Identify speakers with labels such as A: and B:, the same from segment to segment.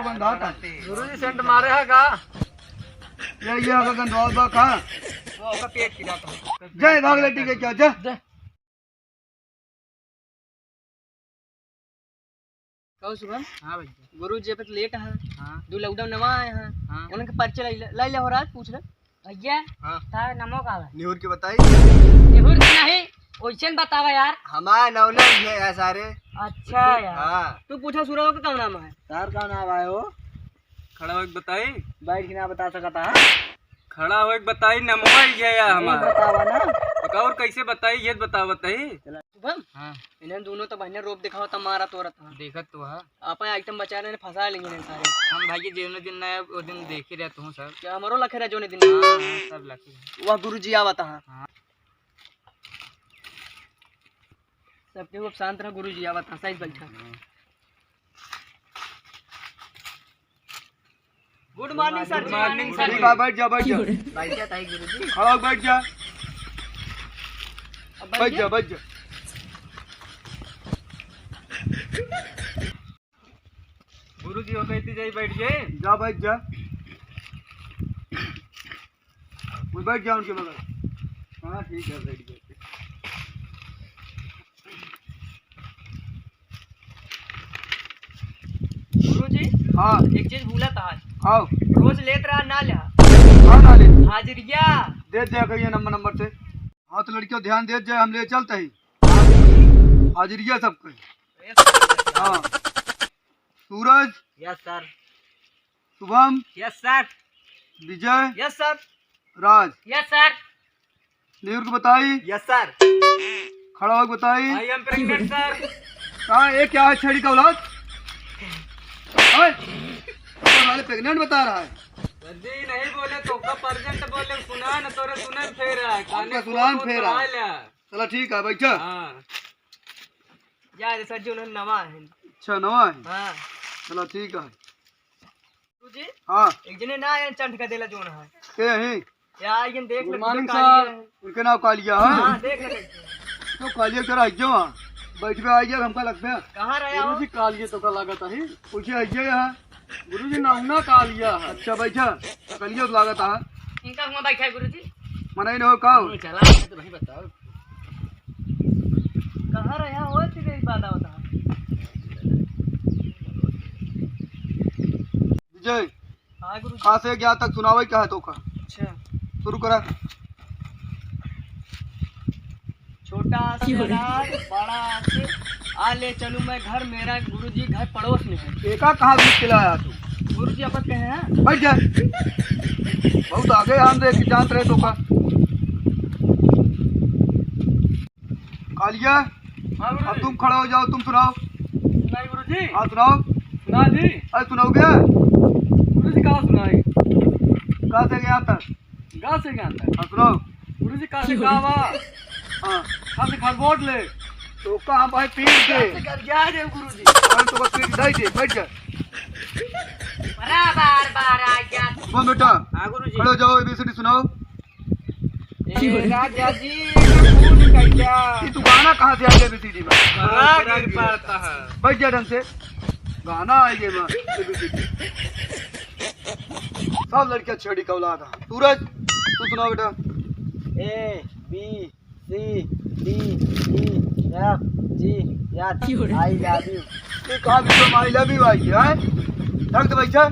A: बंधा था।
B: गुरुजी सेंट मारे है का?
A: ये अगर गंधवाल बा का
B: वो का पेट खिला था।
A: जय भाग लेटी के क्या जय
B: कहो शुभम। हां भैया गुरुजी अब लेट है। हां दो लॉकडाउन नवा आए हैं। हां उनके परिचय लाई ले हो रात पूछ ले भैया। हां था नमो का
A: निहुर के बताई
B: निहुर की नहीं ओइसन बतावा यार।
A: हमारा नवना है सारे।
B: अच्छा यार।
A: हां
B: तू पूछा सुराव का क्या नाम है?
A: तार का नाम आए हो?
C: खड़ा होके बताई
A: बैठ के ना बता सकता है।
C: खड़ा होके बताई नमवा ये या हमारा
A: बतावा ना
C: तो और कैसे बताई ये बता बताई।
B: शुभम। हां इन्हें दोनों तो बहने रोप दिखाओ त मारा तोरत था
C: देखत तो है
B: आपन आइटम बचा ने फंसा लेंगे ने सारे।
C: हम भाई जेवने दिन नया वो दिन देख ही रहते हूं सब।
B: क्या हमारो लखे रह जोने दिन।
C: हां सब लकी
B: वह गुरुजी आवत है।
C: हां
B: सब के शांत रह गुरुजी आवत है। सही बैठा। Good morning sir.
C: Good morning sir.
A: ठीक है बैठ जा बैठ जा
B: बैठ जा ताई गुरुजी।
A: खड़ा हो बैठ जा
B: अब
A: बैठ जा बैठ जा
C: गुरुजी हो कहती जाई बैठ जाए।
A: जा बैठ जा वो बैठ जा उनके बगल। हाँ ठीक है बैठ जा।
B: गुरुजी
A: हाँ
B: एक चीज भूला था आज।
A: आओ
B: रोज लेत रहा ना लिया
A: हाँ नाले
B: हाजिरिया
A: दे दिया करिए नंबर से। हाँ तो लड़कियों ध्यान दे जाए हम ले चलते ही हाजिरिया सबको। हाँ Suraj
B: yes sir.
A: Shubham
B: yes sir.
A: Vijay
B: yes sir.
A: Raj
B: yes sir.
A: Nihur को बताई
B: यस सर।
A: खड़ा होकर बताई।
C: I am pregnant sir.
A: कहा ये क्या है छड़ी का औलाद ओए, तो वाले प्रेग्नेंट बता रहा है।
C: जी नहीं बोले तो का परजेंट बोले सुना न तोरे सुने फेर है
A: आपका सुनान फेर है। चलो ठीक है बैठा।
C: हां
B: यार सर जी उन्होंने नवा है।
A: अच्छा नवा है।
B: हां
A: चलो ठीक है।
B: गुरुजी
A: हाँ
B: एक जने ना आए चंट का देला जोन है
A: के हैं
B: यार ये देख ले।
A: Good morning sir. उनके नाम कालिया है।
B: हां देख ले
A: तो कालिया करा आइयो वहाँ बैठ पे आइए हमका लगता है।
B: कहां रहे हो?
A: गुरुजी कालिया तो का लागत है पूछे आइए यहाँ गुरुजी नाउना कालिया है। अच्छा बैठा कालिया तो लागत है
B: इनका हुआ बैठा है गुरुजी।
A: मना ही हो का
B: चला तो भाई बताओ कहां रहे हो? तेरे बात होता
A: विजय
B: हां गुरुजी।
A: कहाँ से गया तक सुनावे क्या है तो का
B: अच्छा
A: शुरू करा।
B: छोटा से रात बड़ा से आ ले चलूं मैं घर। मेरा गुरुजी घर पड़ोस में है।
A: एका कहाँ बीच खिलाया तू
B: गुरुजी अपन कहे हैं
A: बैठ जा बहुत आगे हम देख जानते रहे तो का कालिया।
B: हां
A: अब
B: गुरुजी।
A: तुम खड़े हो जाओ तुम सुनाओ।
B: सुनाई गुरुजी।
A: हाँ सुनाओ।
B: सुना जी।
A: अरे सुनाओगे
B: गुरुजी कहाँ सुनाई?
A: कहाँ से गया तक
B: गा से गया था
A: हाँ सुनाओ।
B: गुरुजी। कहाँ से गावा?
A: हाँ
B: कहाँ से खरगोट ले?
A: तो कहाँ भाई पीट दे
B: क्या रे गुरुजी?
A: अरे तो बस पीट दे दे बैठ जा
B: बराबर बार आ गया।
A: सुबह बेटा
B: हाँ गुरुजी।
A: खड़े हो जाओ एबीसीडी सुनाओ।
B: ए राजा जी फूल कैया
A: ये तू गाना कहाँ से आ गया एबीसीडी में
C: गिर पड़ता है।
A: बैठ जा ढंग से गाना आएगा में एबीसीडी सब लड़कियां छड़ी का औलाद है। सूरज तू सुनाओ बेटा।
B: A B C D E F G H I love you.
A: ये कहाँ भी तो आई लव यू आई है ढंग से बैठा।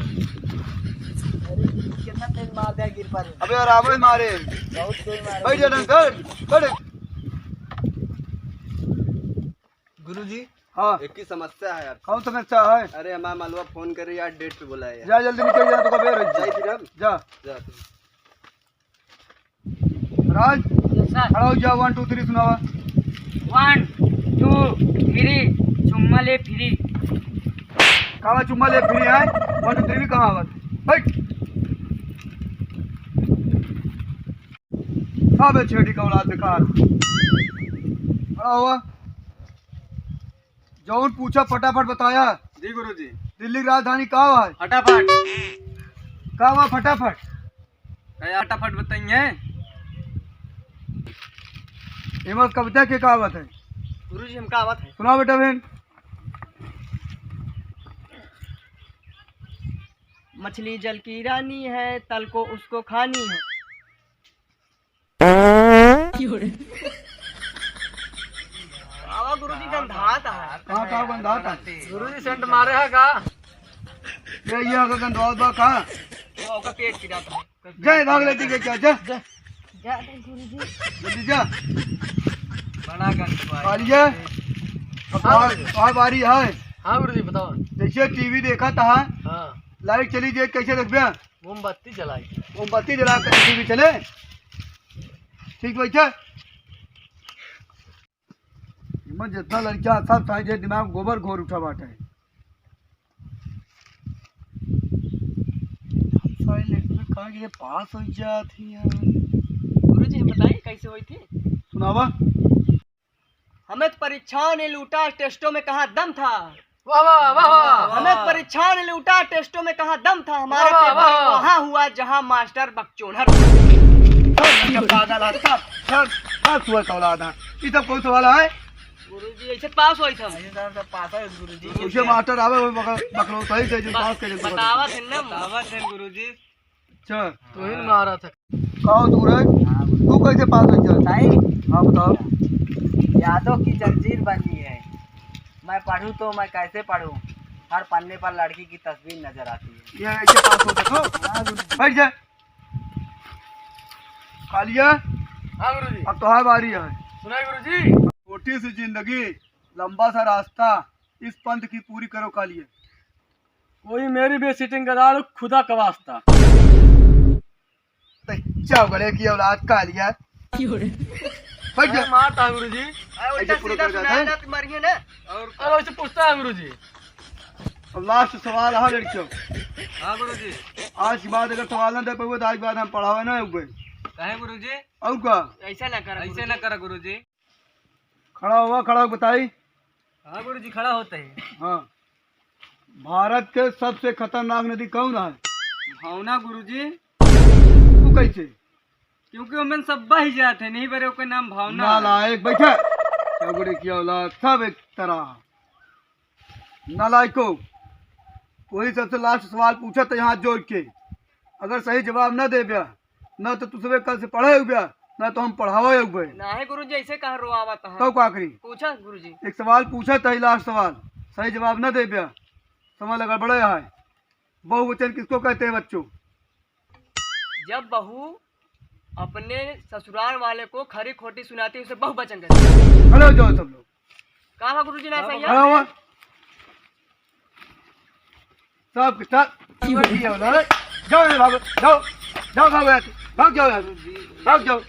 B: कितना तेज मार दिया गिर पर।
A: अबे आराम से मारे
B: बहुत तेज मार।
A: बैठ जा ढंग से खड़े।
C: गुरुजी
A: हाँ
C: एक ही समस्या है यार।
A: कौन समस्या है?
C: अरे हमारा मालवा फोन कर रही यार डेट पे बोला है।
A: जा जल्दी निकल जा तो का बेर
C: जाई फिर अब
A: जा
C: जा
A: राज
B: सर।
A: खड़ा हो जा 1 2 3 सुनावा।
B: 1 2 3 चुम्मा ले फ्री।
A: कहाँ चुम्मा ले फ्री है 1 2 3 भी कहाँ आवत बैठ सब है छेड़ी का औलाद बेकार। खड़ा हुआ जौन पूछा फटाफट बताया।
C: जी गुरुजी।
A: दिल्ली की राजधानी कहाँ है?
C: फटाफट
A: कहाँ हुआ फटाफट
C: क्या फटाफट बताइए।
A: हेमंत कविता के कहावत है
B: गुरुजी हम कहावत है।
A: सुनाओ बेटा बहन।
B: मछली जल की रानी है, तल को उसको खानी है। बाबा गुरुजी गंधाता है।
A: कहाँ कहाँ गंधा था?
C: गुरुजी सेंट मारे है का?
A: ये अगर गंधवात बा कहाँ?
B: वो का पेट गिरा था।
A: जय भाग लेती के क्या जा
B: जा गुरुजी।
A: जल्दी जा
C: बड़ा गंद
A: कालिया और बारी है।
C: हाँ गुरुजी बताओ।
A: जैसे टीवी देखा था,
C: हाँ
A: लाइट चली जाए कैसे रखबे?
C: मोमबत्ती जलाई।
A: मोमबत्ती जला कर टीवी चले, ठीक बैठे। इमन जितना लड़का सब साइज दिमाग गोबर घोर उठा बाटे। कहाँ के पास हो जाती है।
B: गुरुजी हम बताइए कैसे हुई थी?
A: सुनावा।
B: हमें तो परीक्षाओं ने लूटा, टेस्टों में कहाँ दम था।
C: वाह वाह वाह वाह।
B: हमें तो परीक्षाओं ने लूटा, टेस्टों में कहाँ दम था। हमारे
C: वाह,
B: पेपर
C: वाह।
B: वहाँ हुआ जहाँ मास्टर बकचोदर।
A: पागल आदमी, सब सुअर का औलाद है। ये सब कोई सवाल है?
B: गुरुजी ऐसे पास हुई था।
C: पास है गुरुजी।
A: उसे मास्टर आवे वो बकलो सही से जो पास कर दे।
B: बतावा थे ना।
C: दावत है गुरुजी।
A: अच्छा
C: तू ही मारा था।
A: कहो तू रे, तू कैसे पास हो जा? हाँ बताओ।
D: यादों की जंजीर बनी है। मैं पढ़ूं तो मैं कैसे पढ़ूं? हर पन्ने पर लड़की की तस्वीर नजर आती है।
A: ये ऐसे पास हो देखो। बैठ जा कालिया,
C: हाँ गुरुजी।
A: अब तुम्हारी बारी है।
C: सुनाई गुरुजी।
A: छोटी सी जिंदगी, लंबा सा रास्ता, इस पंथ की पूरी करो कालिया।
C: कोई मेरी भी सीटिंग करा लो, खुदा का वास्ता।
A: चौगड़े की औलाद कालिया। बैठ जा।
C: मारता है गुरुजी।
B: उल्टा
A: पूरा
B: सीधा
A: कर जाता
B: सुनाया
A: है।
B: ना तो मरिए ना।
C: और वैसे पूछता है गुरुजी।
A: अब लास्ट सवाल है लड़कियों।
C: हाँ गुरुजी।
A: आज की बात अगर सवाल ना दे पाओगे तो आज के बाद हम पढ़ावे ना हुए।
C: कहे गुरुजी?
A: और क्या?
B: ऐसा ना कर।
C: ऐसे ना करा गुरुजी।
A: खड़ा हुआ, खड़ा हो बताई।
C: हाँ गुरुजी खड़ा होता है।
A: हाँ, भारत के सबसे खतरनाक नदी कौन है?
C: भावना गुरुजी।
A: तू कैसे?
C: क्योंकि उनमें सब बह जाते नहीं बरे ओके नाम भावना।
A: नालायक बैठे। चौगड़े की औलाद सब एक तरह नालायको। वही सबसे लास्ट सवाल पूछा था यहाँ जोड़ के। अगर सही जवाब न दे बिया, न तो तुझे कल से पढ़े हुए न तो हम पढ़ावे हुए।
B: ना है गुरुजी ऐसे कहाँ रोआवा था।
A: तो क्या करी?
B: पूछा गुरुजी।
A: एक सवाल पूछा था, लास्ट सवाल सही जवाब न दे बिया, समझ लगा बड़े है। बहुवचन किसको कहते हैं बच्चों?
B: जब बहू अपने ससुराल वाले को खरी खोटी सुनाती है उसे बहुवचन कहते हैं।
A: खड़े हो जाओ सब लोग।
B: कहा गुरुजी ना सही
A: खड़ा
B: है?
A: हुआ सब के साथ। जाओ यहाँ भागो, जाओ जाओ, भागो यहाँ से। भाग जाओ यहाँ से, भाग जाओ।